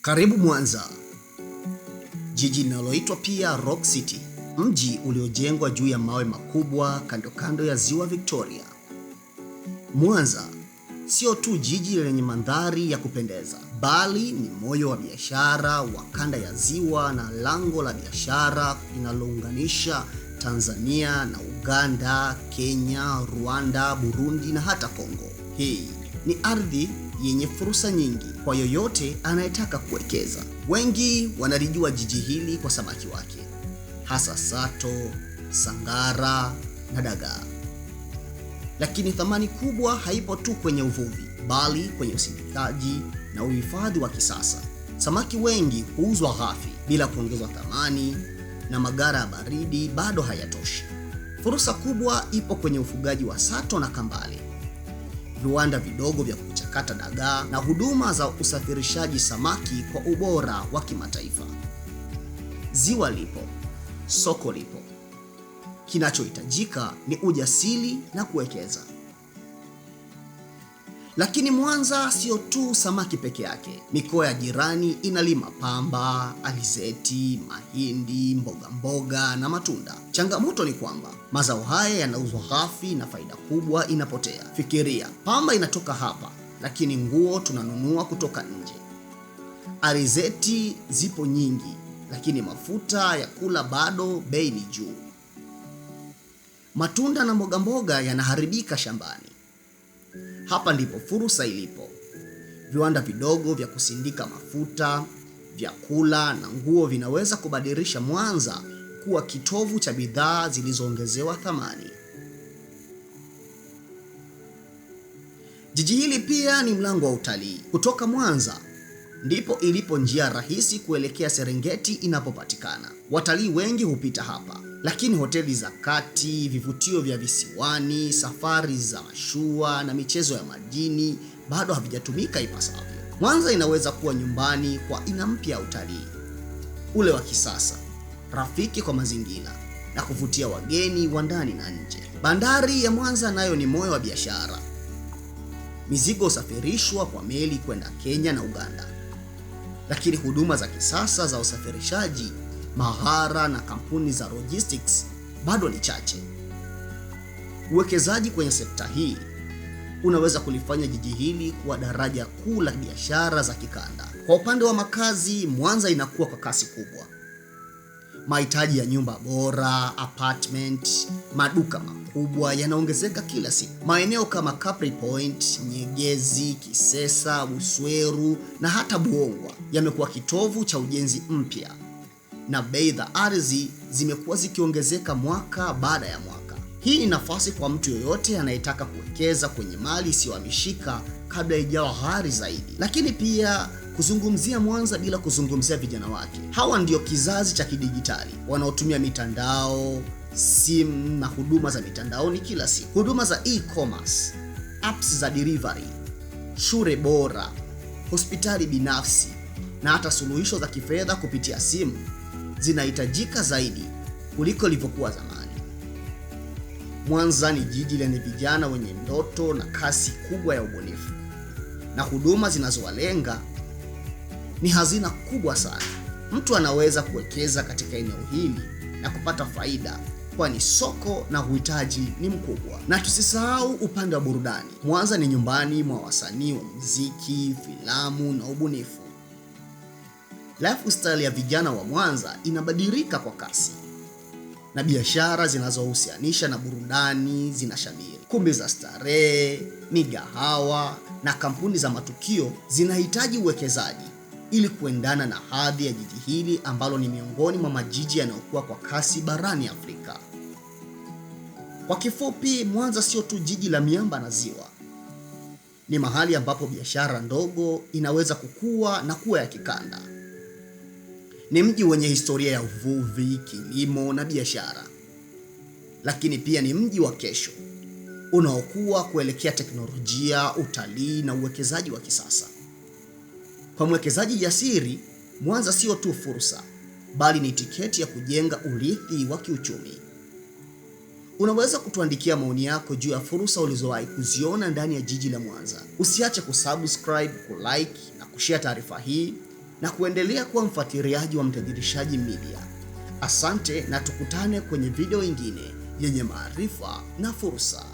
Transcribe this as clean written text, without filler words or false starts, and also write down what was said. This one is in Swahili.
Karibu Mwanza, jiji linaloitwa pia Rock City, mji uliojengwa juu ya mawe makubwa kando kando ya ziwa Victoria. Mwanza sio tu jiji lenye mandhari ya kupendeza, bali ni moyo wa biashara wa kanda ya ziwa na lango la biashara linalounganisha Tanzania na Uganda, Kenya, Rwanda, Burundi na hata Kongo. Hii ni ardhi yenye fursa nyingi kwa yoyote anayetaka kuwekeza. Wengi wanalijua jiji hili kwa samaki wake, hasa sato, sangara na dagaa. Lakini thamani kubwa haipo tu kwenye uvuvi, bali kwenye usindikaji na uhifadhi wa kisasa. Samaki wengi huuzwa ghafi bila kuongezwa thamani, na magara ya baridi bado hayatoshi. Fursa kubwa ipo kwenye ufugaji wa sato na kambale, viwanda vidogo vya kuchakata dagaa na huduma za usafirishaji samaki kwa ubora wa kimataifa. Ziwa lipo, soko lipo. Kinachohitajika ni ujasiri na kuwekeza. Lakini Mwanza sio tu samaki peke yake. Mikoa ya jirani inalima pamba, alizeti, mahindi, mboga na matunda. Changamoto ni kwamba mazao haya yanauzwa ghafi na faida kubwa inapotea. Fikiria, pamba inatoka hapa, lakini nguo tunanunua kutoka nje. Alizeti zipo nyingi, lakini mafuta ya kula bado bei ni juu. Matunda na mboga yanaharibika shambani. Hapa ndipo fursa ilipo. Viwanda vidogo vya kusindika mafuta, vyakula na nguo vinaweza kubadilisha Mwanza kuwa kitovu cha bidhaa zilizoongezewa thamani. Jiji hili pia ni mlango wa utalii. Kutoka Mwanza ndipo ilipo njia rahisi kuelekea Serengeti inapopatikana. Watalii wengi hupita hapa, lakini hoteli za kati, vivutio vya visiwani, safari za mashua na michezo ya majini bado havijatumika ipasavyo. Mwanza inaweza kuwa nyumbani kwa aina mpya ya utalii, ule wa kisasa, rafiki kwa mazingira na kuvutia wageni wa ndani na nje. Bandari ya Mwanza nayo ni moyo wa biashara. Mizigo husafirishwa kwa meli kwenda Kenya na Uganda, lakini huduma za kisasa za usafirishaji, maghara na kampuni za logistics bado ni chache. Uwekezaji kwenye sekta hii unaweza kulifanya jiji hili kuwa daraja kuu la biashara za kikanda. Kwa upande wa makazi, Mwanza inakuwa kwa kasi kubwa. Mahitaji ya nyumba bora, apartment, maduka makubwa yanaongezeka kila siku. Maeneo kama Capri Point, Nyegezi, Kisesa, Busweru na hata Buongwa yamekuwa kitovu cha ujenzi mpya, na bei za ardhi zimekuwa zikiongezeka mwaka baada ya mwaka. Hii ni nafasi kwa mtu yoyote anayetaka kuwekeza kwenye mali isiyohamishika kabla haijawa ghali zaidi. Lakini pia kuzungumzia Mwanza bila kuzungumzia vijana wake. Hawa ndio kizazi cha kidijitali wanaotumia mitandao, simu na huduma za mitandaoni kila siku. Huduma za e-commerce, apps za delivery, shule bora, hospitali binafsi na hata suluhisho za kifedha kupitia simu zinahitajika zaidi kuliko ilivyokuwa zamani. Mwanza ni jiji lenye vijana wenye ndoto na kasi kubwa ya ubunifu, na huduma zinazowalenga ni hazina kubwa sana. Mtu anaweza kuwekeza katika eneo hili na kupata faida, kwani soko na uhitaji ni mkubwa. Na tusisahau upande wa burudani. Mwanza ni nyumbani mwa wasanii wa muziki, filamu na ubunifu. Lifestyle ya vijana wa Mwanza inabadilika kwa kasi, na biashara zinazohusianisha na burudani zinashamiri. Kumbi za starehe, migahawa na kampuni za matukio zinahitaji uwekezaji ili kuendana na hadhi ya jiji hili ambalo ni miongoni mwa majiji yanayokuwa kwa kasi barani Afrika. Kwa kifupi, Mwanza sio tu jiji la miamba na ziwa. Ni mahali ambapo biashara ndogo inaweza kukua na kuwa ya kikanda. Ni mji wenye historia ya uvuvi, kilimo na biashara. Lakini pia ni mji wa kesho unaokuwa kuelekea teknolojia, utalii na uwekezaji wa kisasa. Kwa mwekezaji jasiri, Mwanza sio tu fursa, bali ni tiketi ya kujenga urithi wa kiuchumi. Unaweza kutuandikia maoni yako juu ya fursa ulizowahi kuziona ndani ya jiji la Mwanza. Usiache kusubscribe, kulike na kushare taarifa hii na kuendelea kuwa mfuatiliaji wa Mtajirishaji Media. Asante na tukutane kwenye video nyingine yenye maarifa na fursa.